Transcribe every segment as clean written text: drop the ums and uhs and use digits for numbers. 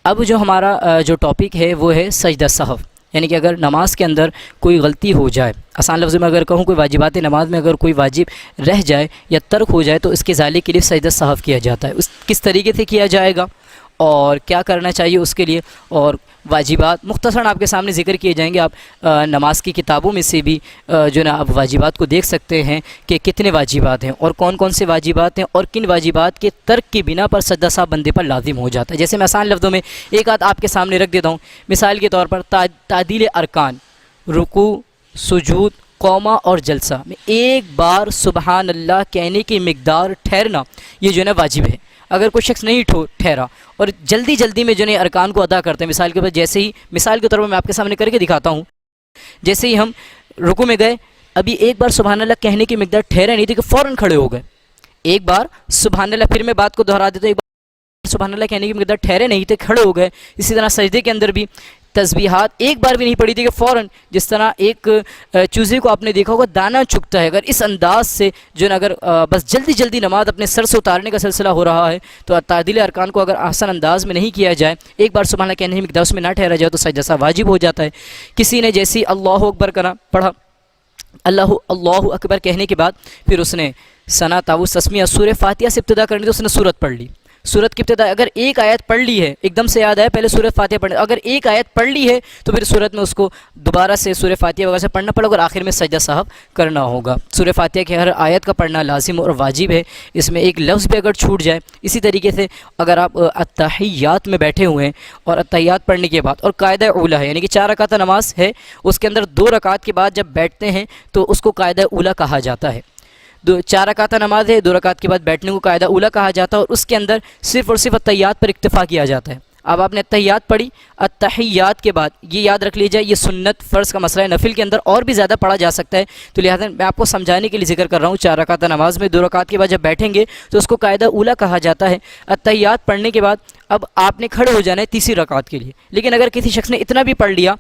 اب جو ہمارا جو ٹاپک ہے وہ ہے سجدہ سہو، یعنی کہ اگر نماز کے اندر کوئی غلطی ہو جائے، آسان لفظ میں اگر کہوں کوئی واجبات نماز میں اگر کوئی واجب رہ جائے یا ترک ہو جائے تو اس کے ازالے کے لیے سجدہ سہو کیا جاتا ہے۔ اس کس طریقے سے کیا جائے گا اور کیا کرنا چاہیے اس کے لیے، اور واجبات مختصراً آپ کے سامنے ذکر کیے جائیں گے۔ آپ نماز کی کتابوں میں سے بھی جو نا آپ واجبات کو دیکھ سکتے ہیں کہ کتنے واجبات ہیں اور کون کون سے واجبات ہیں اور کن واجبات کے ترک کی بنا پر سجدہ سہو بندے پر لازم ہو جاتا ہے۔ جیسے میں آسان لفظوں میں ایک آدھ آپ کے سامنے رکھ دیتا ہوں، مثال کے طور پر تعدیل ارکان، رکوع، سجود، قومہ اور جلسہ میں ایک بار سبحان اللہ کہنے کی مقدار ٹھہرنا یہ جو ہے نا واجب ہے۔ اگر کوئی شخص نہیں ٹھہرا اور جلدی میں جو ہے ارکان کو ادا کرتے ہیں، مثال کے طور پر جیسے ہی مثال کے طور پر میں آپ کے سامنے کر کے دکھاتا ہوں، جیسے ہی ہم رکوع میں گئے، ابھی ایک بار سبحان اللہ کہنے کی مقدار ٹھہرا نہیں تھی کہ فوراً کھڑے ہو گئے۔ ایک بار سبحان اللہ، پھر میں بات کو دہرا دیتا ہوں، ایک بار سبحان اللہ کہنے کی مقدار ٹھہرے نہیں تھے، کھڑے ہو گئے۔ اسی طرح سجدے کے اندر بھی تسبیحات ایک بار بھی نہیں پڑھی تھی کہ فوراً، جس طرح ایک چوزے کو آپ نے دیکھا ہوگا دانہ چگتا ہے، اگر اس انداز سے جو ہے اگر بس جلدی نماز اپنے سر سے اتارنے کا سلسلہ ہو رہا ہے تو تعدیل ارکان کو اگر آسان انداز میں نہیں کیا جائے، ایک بار سبحان اللہ کہنے کی مقدار اس میں نہ ٹھہرا جائے تو سجدہ سہو واجب ہو جاتا ہے۔ کسی نے جیسی اللہ اکبر پڑھا، اللہ اکبر کہنے کے بعد پھر اس نے ثنا، تعوذ، تسمیہ، سورہ فاتحہ سے ابتدا کرنی تو اس نے سورت پڑھ لی۔ سورت کی ابتدا اگر ایک آیت پڑھ لی ہے، ایک دم سے یاد آیا پہلے سورہ فاتحہ پڑھیں، اگر ایک آیت پڑھ لی ہے تو پھر سورت میں اس کو دوبارہ سے سورہ فاتحہ وغیرہ سے پڑھنا پڑے گا اور آخر میں سجدہ سہو کرنا ہوگا۔ سورہ فاتحہ کی ہر آیت کا پڑھنا لازم اور واجب ہے، اس میں ایک لفظ بھی اگر چھوٹ جائے۔ اسی طریقے سے اگر آپ التحیات میں بیٹھے ہوئے ہیں اور التحیات پڑھنے کے بعد اور قاعدہ اولیٰ ہے، یعنی کہ 4 رکعت نماز ہے، اس کے اندر 2 رکعت کے بعد جب بیٹھتے ہیں تو اس کو قاعدہ اولیٰ کہا جاتا ہے۔ 4 رکعت نماز ہے، 2 رکعت کے بعد بیٹھنے کو قاعدہ اولیٰ کہا جاتا ہے، اور اس کے اندر صرف اور صرف التحیات پر اکتفا کیا جاتا ہے۔ اب آپ نے التحیات پڑھی، التحیات کے بعد یہ یاد رکھ لیجیے یہ سنت فرض کا مسئلہ ہے، نفل کے اندر اور بھی زیادہ پڑھا جا سکتا ہے، تو لہٰذا میں آپ کو سمجھانے کے لیے ذکر کر رہا ہوں۔ 4 رکعت نماز میں 2 رکعت کے بعد جب بیٹھیں گے تو اس کو قاعدہ اولیٰ کہا جاتا ہے۔ التحیات پڑھنے کے بعد اب آپ نے کھڑے ہو جانا ہے تیسری رکعت کے لیے، لیکن اگر کسی شخص نے اتنا بھی پڑھ لیا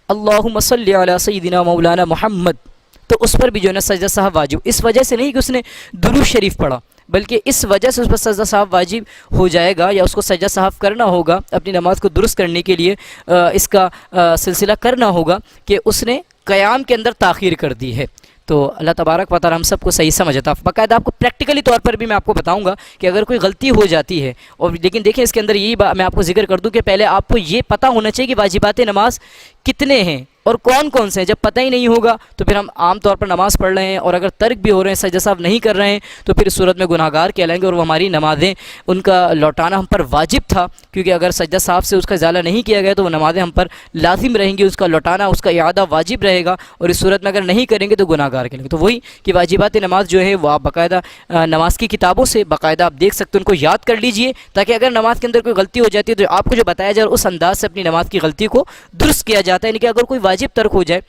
اللہم صلی علی سیدنا مولانا محمد، تو اس پر بھی جو ہے نا سجدہ سہو واجب، اس وجہ سے نہیں کہ اس نے درود شریف پڑھا، بلکہ اس وجہ سے اس پر سجدہ سہو واجب ہو جائے گا، یا اس کو سجدہ سہو کرنا ہوگا، اپنی نماز کو درست کرنے کے لیے اس کا سلسلہ کرنا ہوگا کہ اس نے قیام کے اندر تاخیر کر دی ہے۔ تو اللہ تبارک و تعالی ہم سب کو صحیح سمجھتا۔ باقاعدہ آپ کو پریکٹیکلی طور پر بھی میں آپ کو بتاؤں گا کہ اگر کوئی غلطی ہو جاتی ہے، اور لیکن دیکھیں اس کے اندر یہی میں آپ کو ذکر کر دوں کہ پہلے آپ کو یہ پتہ ہونا چاہیے کہ واجبات نماز کتنے ہیں اور کون کون سے ہیں۔ جب پتہ ہی نہیں ہوگا تو پھر ہم عام طور پر نماز پڑھ رہے ہیں اور اگر ترک بھی ہو رہے ہیں، سجدہ سہو نہیں کر رہے ہیں، تو پھر اس صورت میں گناہ گار کہلائیں گے، اور وہ ہماری نمازیں ان کا لوٹانا ہم پر واجب تھا، کیونکہ اگر سجدہ سہو سے اس کا ازالہ نہیں کیا گیا تو وہ نمازیں ہم پر لازم رہیں گی، اس کا لوٹانا، اس کا اعادہ واجب رہے گا، اور اس صورت میں اگر نہیں کریں گے تو گناہ گار کہلائیں گے۔ تو وہی کہ واجبات نماز جو ہے وہ آپ باقاعدہ نماز کی کتابوں سے باقاعدہ آپ دیکھ سکتے ہیں، ان کو یاد کر لیجئے، تاکہ اگر نماز کے اندر کوئی غلطی ہو جاتی ہے تو آپ کو جو بتایا جائے اس انداز سے اپنی نماز کی غلطی کو درست کیا جاتا ہے۔ یعنی کہ اگر کوئی واجب ترک ہو جائے،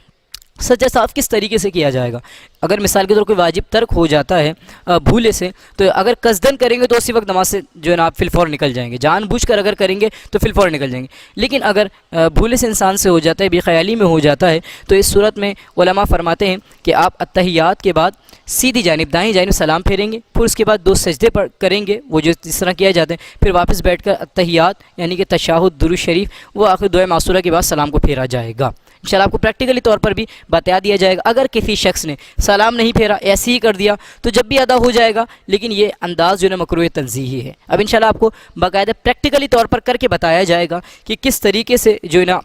سجدہ سہو کس طریقے سے کیا جائے گا؟ اگر مثال کے طور کوئی واجب ترک ہو جاتا ہے بھولے سے، تو اگر قصدن کریں گے تو اسی وقت نماز سے جو ہے نا آپ فی الفور نکل جائیں گے، جان بوجھ کر اگر کریں گے تو فی الفور نکل جائیں گے۔ لیکن اگر بھولے سے انسان سے ہو جاتا ہے، بے خیالی میں ہو جاتا ہے، تو اس صورت میں علماء فرماتے ہیں کہ آپ التحیات کے بعد سیدھی جانب دائیں جانب سلام پھیریں گے، پھر اس کے بعد 2 سجدے کریں گے، وہ جو جس طرح کیا جاتا ہے، پھر واپس بیٹھ کر التحیات یعنی کہ تشہد، درود شریف، وہ آخر دعائے معصورہ کے بعد سلام کو پھیرا جائے گا۔ انشاءاللہ آپ کو پریکٹیکلی طور پر بھی بتا دیا جائے گا۔ اگر کسی شخص نے سلام نہیں پھیرا، ایسے ہی کر دیا، تو جب بھی ادا ہو جائے گا، لیکن یہ انداز جو ہے مکروہ تنزیہی ہے۔ اب انشاءاللہ آپ کو باقاعدہ پریکٹیکلی طور پر کر کے بتایا جائے گا کہ کس طریقے سے جو ہے نا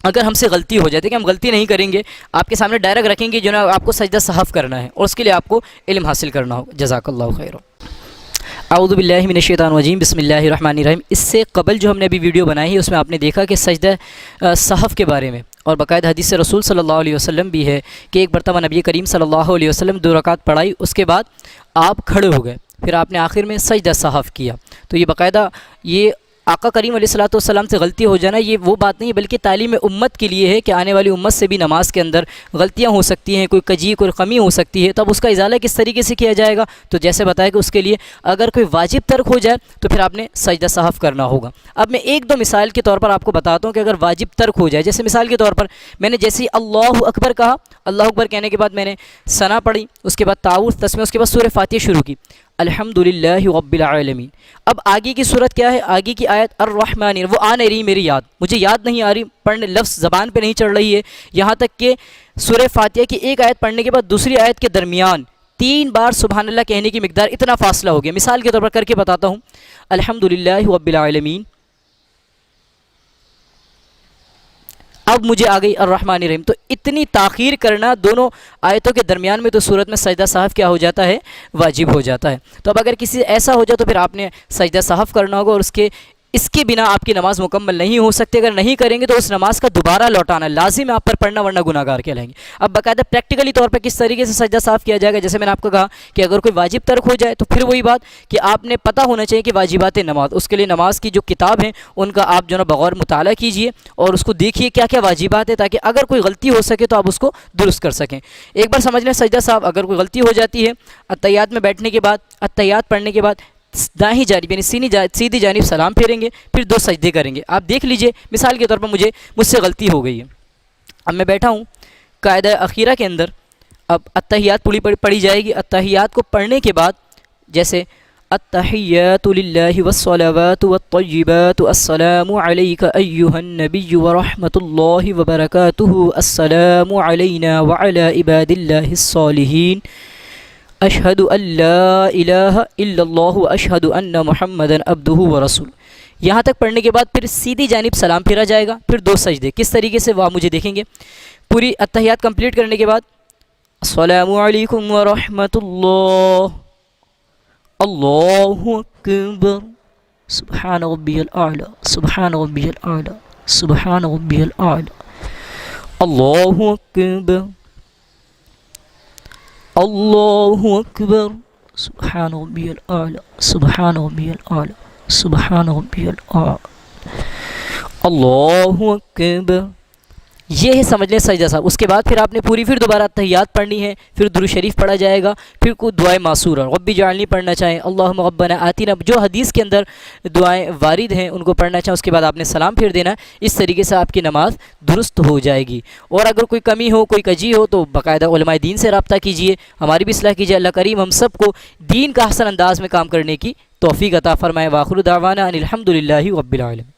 اگر ہم سے غلطی ہو جاتی ہے، کہ ہم غلطی نہیں کریں گے، آپ کے سامنے ڈائریکٹ رکھیں گے، جو نا آپ کو سجدہ سہو کرنا ہے، اور اس کے لیے آپ کو علم حاصل کرنا ہوگا۔ جزاک اللہ خیر۔ اعوذ باللہ من الشیطان الرجیم، بسم اللہ الرحمن الرحیم۔ اس سے قبل جو ہم نے ابھی ویڈیو بنائی ہے اس میں آپ نے دیکھا کہ سجدہ سہو کے بارے میں، اور باقاعدہ حدیث رسول صلی اللہ علیہ وسلم بھی ہے کہ ایک مرتبہ نبی کریم صلی اللہ علیہ وسلم 2 رکعت پڑھائی، اس کے بعد آپ کھڑے ہو گئے، پھر آپ نے آخر میں سجدہ سہو کیا۔ تو یہ باقاعدہ یہ آقا کریم علیہ الصلوۃ والسلام سے غلطی ہو جانا یہ وہ بات نہیں، بلکہ تعلیم امت کے لیے ہے کہ آنے والی امت سے بھی نماز کے اندر غلطیاں ہو سکتی ہیں، کوئی کجی، کوئی کمی ہو سکتی ہے، تب اس کا ازالہ کس طریقے سے کیا جائے گا؟ تو جیسے بتایا کہ اس کے لیے اگر کوئی واجب ترک ہو جائے تو پھر آپ نے سجدہ سہو کرنا ہوگا۔ اب میں 1-2 مثال کے طور پر آپ کو بتاتا ہوں کہ اگر واجب ترک ہو جائے، جیسے مثال کے طور پر میں نے جیسے ہی اللہ اکبر کہا، اللہ اکبر کہنے کے بعد میں نے ثنا پڑھی، اس کے بعد تعوذ، تسمیہ، اس کے بعد سورہ فاتحہ شروع کی۔ الحمدللہ رب العالمین۔ اب آگے کی صورت کیا ہے؟ آگے کی آیت الرحمن، وہ آ نہیں رہی میری یاد، مجھے یاد نہیں آ رہی، پڑھنے لفظ زبان پہ نہیں چڑھ رہی ہے، یہاں تک کہ سورہ فاتحہ کی ایک آیت پڑھنے کے بعد دوسری آیت کے درمیان 3 بار سبحان اللہ کہنے کی مقدار اتنا فاصلہ ہو گیا۔ مثال کے طور پر کر کے بتاتا ہوں، الحمدللہ رب العالمین، اب مجھے آ گئی الرحمن الرحیم، تو اتنی تاخیر کرنا دونوں آیتوں کے درمیان میں تو صورت میں سجدہ سہو کیا ہو جاتا ہے؟ واجب ہو جاتا ہے۔ تو اب اگر کسی ایسا ہو جائے تو پھر آپ نے سجدہ سہو کرنا ہوگا، اور اس کے بنا آپ کی نماز مکمل نہیں ہو سکتی۔ اگر نہیں کریں گے تو اس نماز کا دوبارہ لوٹانا لازم ہے آپ پر پڑھنا، ورنہ گناہ گار کہلائیں گے۔ اب باقاعدہ پریکٹیکلی طور پر کس طریقے سے سجدہ صاف کیا جائے گا، جیسے میں نے آپ کو کہا کہ اگر کوئی واجب ترک ہو جائے تو پھر وہی بات کہ آپ نے پتہ ہونا چاہیے کہ واجبات نماز، اس کے لیے نماز کی جو کتاب ہیں ان کا آپ جو ہے بغور مطالعہ کیجئے اور اس کو دیکھیے کیا کیا واجبات ہیں، تاکہ اگر کوئی غلطی ہو سکے تو آپ اس کو درست کر سکیں۔ ایک بار سمجھ لیں سجدہ صاحب، اگر کوئی غلطی ہو جاتی ہے اتحیات میں بیٹھنے کے بعد، اتحیات پڑھنے کے بعد دائیں جانب یعنی سیدھی جانب سلام پھیریں گے، پھر 2 سجدے کریں گے۔ آپ دیکھ لیجئے، مثال کے طور پر مجھ سے غلطی ہو گئی ہے، اب میں بیٹھا ہوں قاعدہ اخیرہ کے اندر، اب اتحیات پڑھی جائے گی۔ اتحیات کو پڑھنے کے بعد جیسے التحیات للہ والصلوات والطیبات السلام علیک ایہا النبی ورحمۃ اللہ وبرکاتہ السلام علینا وعلی عباد اللہ الصالحین اشہد ان لا الہ الا اللہ اشہد ان محمدا عبدہ ورسولہ۔ یہاں تک پڑھنے کے بعد پھر سیدھی جانب سلام پھیرا جائے گا، پھر 2 سجدے، کس طریقے سے وہ آپ مجھے دیکھیں گے۔ پوری اتحیات کمپلیٹ کرنے کے بعد السلام علیکم ورحمۃ اللہ، اللہ اکبر، سبحان ربی الاعلی، سبحان ربی الاعلی، سبحان ربی الاعلی، اللہ اکبر، اللہ اکبر، سبحان ربی الاعلی، سبحان ربی الاعلی، سبحان ربی الاعلی، اللہ اکبر۔ یہ ہے سمجھ لیں سجدہ صاحب۔ اس کے بعد پھر آپ نے پھر دوبارہ تحیات پڑھنی ہے، پھر درود شریف پڑھا جائے گا، پھر کوئی دعائے معصورہ رب اجعلنی پڑھنا چاہیں، اللہم ربنا آتینا، جو حدیث کے اندر دعائیں وارد ہیں ان کو پڑھنا چاہیں، اس کے بعد آپ نے سلام پھیر دینا۔ اس طریقے سے آپ کی نماز درست ہو جائے گی۔ اور اگر کوئی کمی ہو، کوئی کجی ہو تو باقاعدہ علماء دین سے رابطہ کیجئے، ہماری بھی اصلاح کیجئے۔ اللہ کریم ہم سب کو دین کا احسن انداز میں کام کرنے کی توفیق عطا فرمائے۔ وآخر دعوانا ان الحمدللہ رب العالمین۔